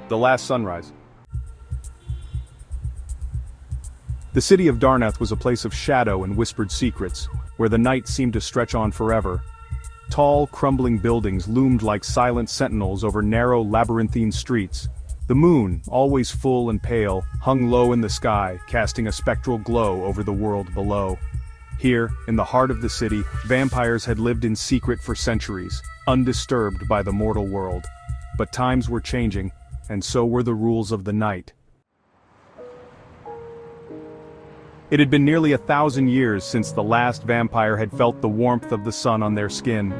The Last Sunrise. The city of Darnath was a place of shadow and whispered secrets, where the night seemed to stretch on forever. Tall, crumbling buildings loomed like silent sentinels over narrow, labyrinthine streets. The moon, always full and pale, hung low in the sky, casting a spectral glow over the world below. Here, in the heart of the city, vampires had lived in secret for centuries, undisturbed by the mortal world. But times were changing, and so were the rules of the night. It had been nearly 1,000 years since the last vampire had felt the warmth of the sun on their skin.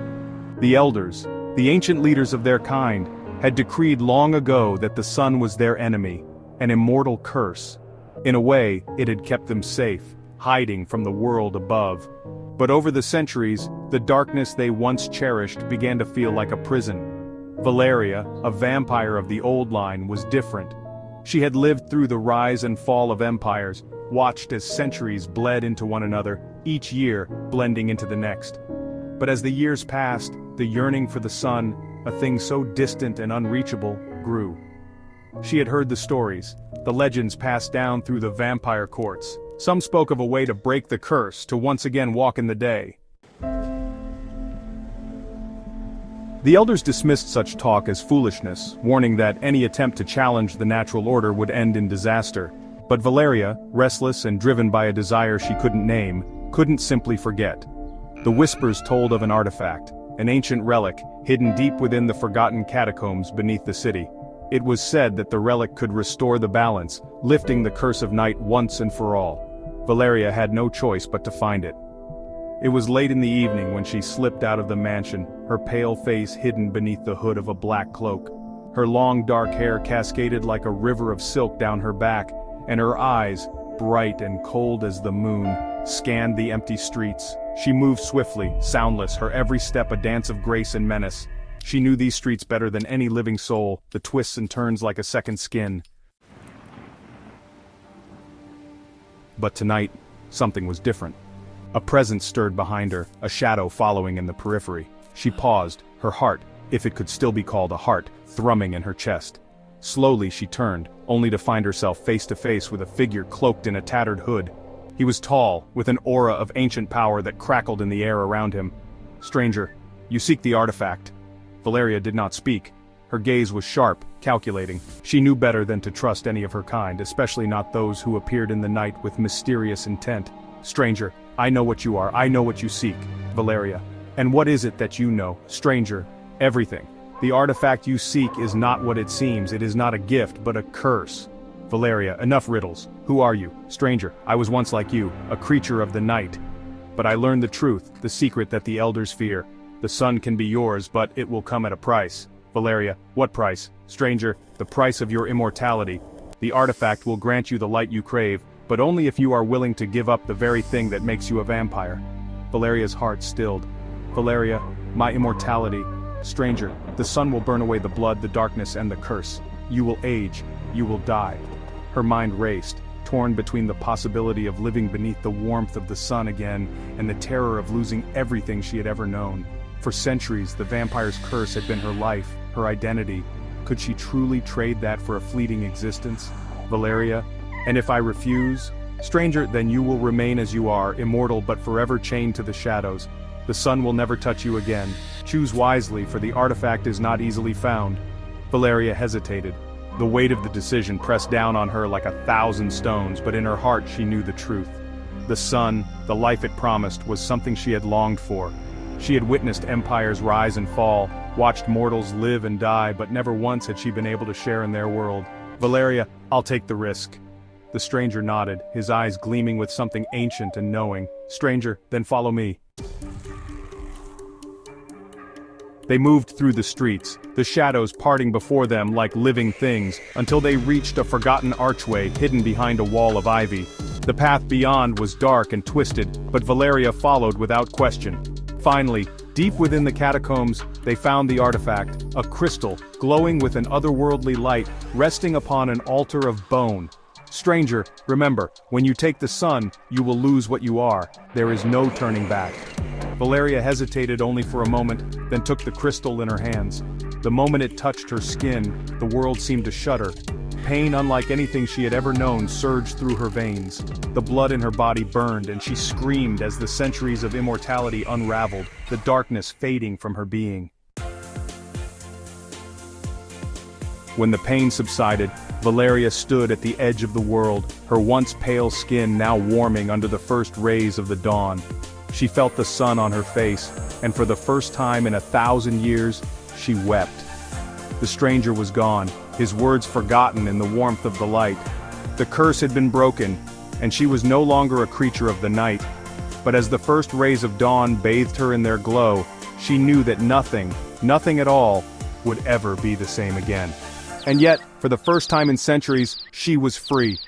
The elders, the ancient leaders of their kind, had decreed long ago that the sun was their enemy, an immortal curse. In a way, it had kept them safe, hiding from the world above. But over the centuries, the darkness they once cherished began to feel like a prison. Valeria, a vampire of the old line, was different. She had lived through the rise and fall of empires, watched as centuries bled into one another, each year blending into the next. But as the years passed, the yearning for the sun, a thing so distant and unreachable, grew. She had heard the stories, the legends passed down through the vampire courts. Some spoke of a way to break the curse, to once again walk in the day. The elders dismissed such talk as foolishness, warning that any attempt to challenge the natural order would end in disaster. But Valeria, restless and driven by a desire she couldn't name, couldn't simply forget. The whispers told of an artifact, an ancient relic, hidden deep within the forgotten catacombs beneath the city. It was said that the relic could restore the balance, lifting the curse of night once and for all. Valeria had no choice but to find it. It was late in the evening when she slipped out of the mansion, her pale face hidden beneath the hood of a black cloak. Her long dark hair cascaded like a river of silk down her back, and her eyes, bright and cold as the moon, scanned the empty streets. She moved swiftly, soundless, her every step a dance of grace and menace. She knew these streets better than any living soul, the twists and turns like a second skin. But tonight, something was different. A presence stirred behind her, a shadow following in the periphery. She paused, her heart, if it could still be called a heart, thrumming in her chest. Slowly she turned, only to find herself face to face with a figure cloaked in a tattered hood. He was tall, with an aura of ancient power that crackled in the air around him. "Stranger, you seek the artifact." Valeria did not speak. Her gaze was sharp, calculating. She knew better than to trust any of her kind, especially not those who appeared in the night with mysterious intent. "Stranger, I know what you are, I know what you seek." "Valeria, and what is it that you know, stranger?" "Everything. The artifact you seek is not what it seems, it is not a gift, but a curse." "Valeria, enough riddles. Who are you?" "Stranger, I was once like you, a creature of the night. But I learned the truth, the secret that the elders fear. The sun can be yours, but it will come at a price." "Valeria, what price?" "Stranger, the price of your immortality. The artifact will grant you the light you crave, but only if you are willing to give up the very thing that makes you a vampire." Valeria's heart stilled. "Valeria, my immortality. Stranger, the sun will burn away the blood, the darkness, and the curse. You will age. You will die." Her mind raced, torn between the possibility of living beneath the warmth of the sun again, and the terror of losing everything she had ever known. For centuries, the vampire's curse had been her life, her identity. Could she truly trade that for a fleeting existence? "Valeria, and if I refuse?" "Stranger, then you will remain as you are, immortal but forever chained to the shadows. The sun will never touch you again. Choose wisely, for the artifact is not easily found." Valeria hesitated. The weight of the decision pressed down on her like 1,000 stones, but in her heart she knew the truth. The sun, the life it promised, was something she had longed for. She had witnessed empires rise and fall, watched mortals live and die, but never once had she been able to share in their world. "Valeria, I'll take the risk." The stranger nodded, his eyes gleaming with something ancient and knowing. "Stranger, then follow me." They moved through the streets, the shadows parting before them like living things, until they reached a forgotten archway hidden behind a wall of ivy. The path beyond was dark and twisted, but Valeria followed without question. Finally, deep within the catacombs, they found the artifact, a crystal, glowing with an otherworldly light, resting upon an altar of bone. "Stranger, remember, when you take the sun, you will lose what you are. There is no turning back." Valeria hesitated only for a moment, then took the crystal in her hands. The moment it touched her skin, the world seemed to shudder. Pain unlike anything she had ever known surged through her veins. The blood in her body burned, and she screamed as the centuries of immortality unraveled, the darkness fading from her being. When the pain subsided, Valeria stood at the edge of the world, her once pale skin now warming under the first rays of the dawn. She felt the sun on her face, and for the first time in 1,000 years, she wept. The stranger was gone, his words forgotten in the warmth of the light. The curse had been broken, and she was no longer a creature of the night. But as the first rays of dawn bathed her in their glow, she knew that nothing at all, would ever be the same again. And yet, for the first time in centuries, she was free.